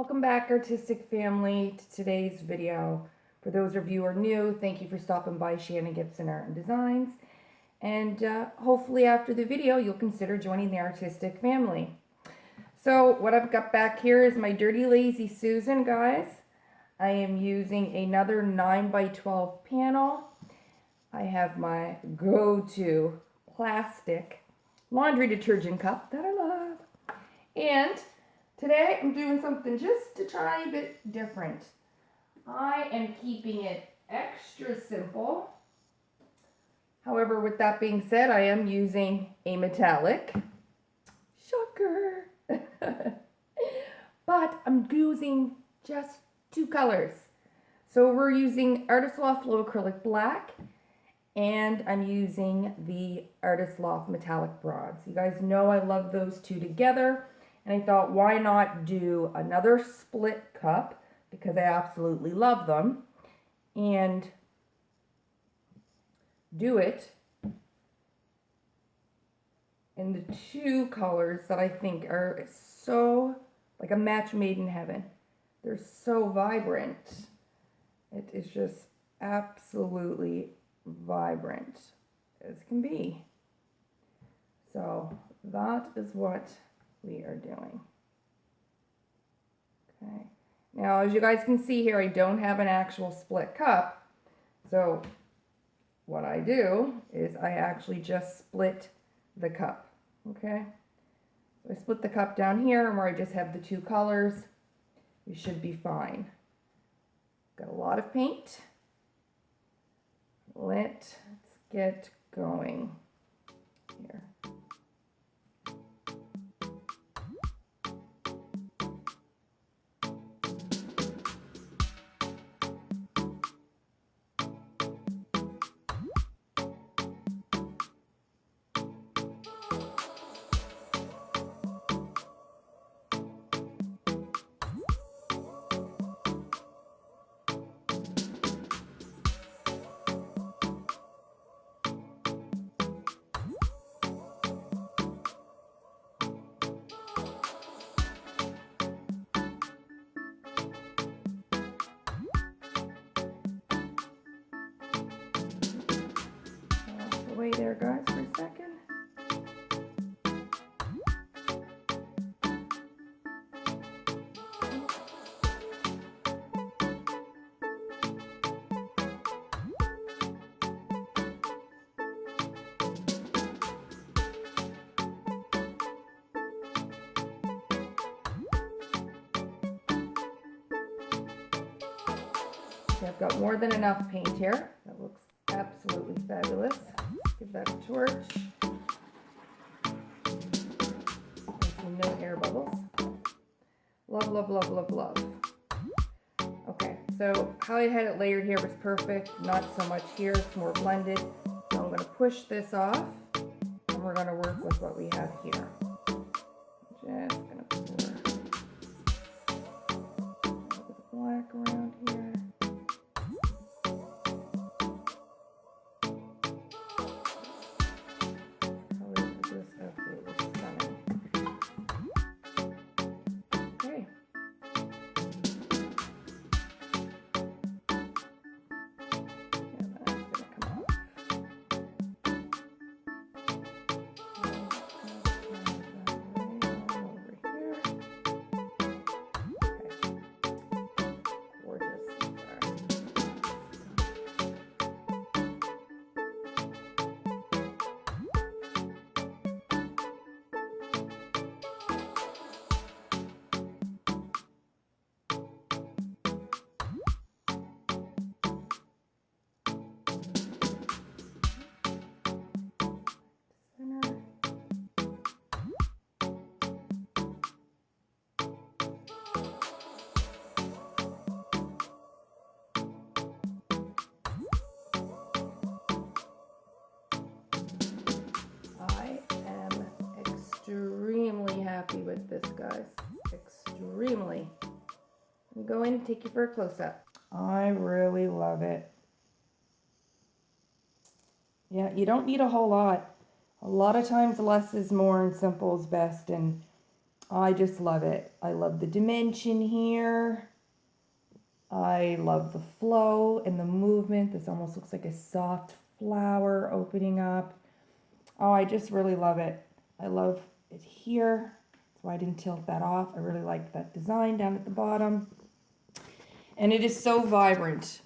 Welcome back, artistic family, to today's video. For those of you who are new, thank you for stopping by Shannon Gibson Art and Designs. And hopefully after the video, you'll consider joining the artistic family. So what I've got back here is my Dirty Lazy Susan, guys. I am using another 9x12 panel. I have my go-to plastic laundry detergent cup that I love. And today I'm doing something just a tiny bit different. I am keeping it extra simple. However, with that being said, I am using a metallic. Shocker! But I'm using just two colors. So we're using Artist Loft Flow Acrylic Black, and I'm using the Artist Loft Metallic Bronze. You guys know I love those two together. And I thought, why not do another split cup, because I absolutely love them, and do it in the two colors that I think are so, like a match made in heaven. They're so vibrant. It is just absolutely vibrant as can be. So that is what we are doing. Okay. Now, as you guys can see here, I don't have an actual split cup. So what I do is I actually just split the cup. Okay. So I split the cup down here where I just have the two colors. We should be fine. Got a lot of paint. Let's get going here. Wait there, guys, for a second. Okay, I've got more than enough paint here. That looks absolutely fabulous. Give that a torch. No air bubbles. Love, love, love, love, love. Okay, so how I had it layered here was perfect. Not so much here, it's more blended. So I'm going to push this off, and we're going to work with what we have here. Just going to pour a little bit of black around here. Extremely happy with this, guys. Extremely. I'm going to take you for a close-up. I really love it. Yeah, you don't need a whole lot. A lot of times less is more and simple is best. And I just love it. I love the dimension here. I love the flow and the movement. This almost looks like a soft flower opening up. Oh, I just really love it. I love it here. That's why I didn't tilt that off. I really like that design down at the bottom. And it is so vibrant.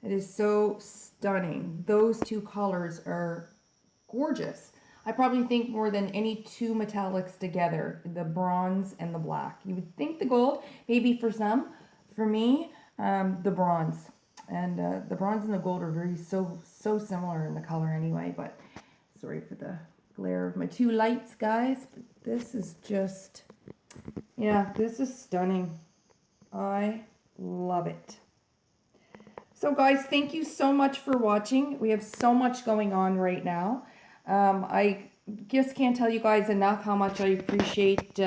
It is so stunning. Those two colors are gorgeous. I probably think more than any two metallics together, the bronze and the black. You would think the gold, maybe for some. For me, the bronze. And the bronze and the gold are very so similar in the color anyway. But sorry for the glare of my two lights, guys. But this is just, yeah, this is stunning. I love it. So guys, thank you so much for watching. We have so much going on right now. I just can't tell you guys enough how much I appreciate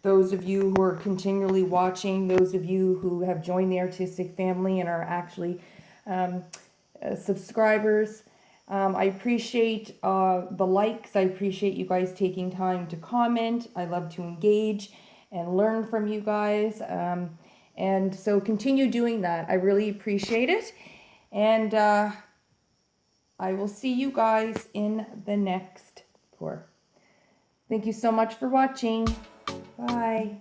those of you who are continually watching, those of you who have joined the artistic family and are actually subscribers. I appreciate the likes. I appreciate you guys taking time to comment. I love to engage and learn from you guys. And so continue doing that. I really appreciate it. And I will see you guys in the next pour. Thank you so much for watching. Bye.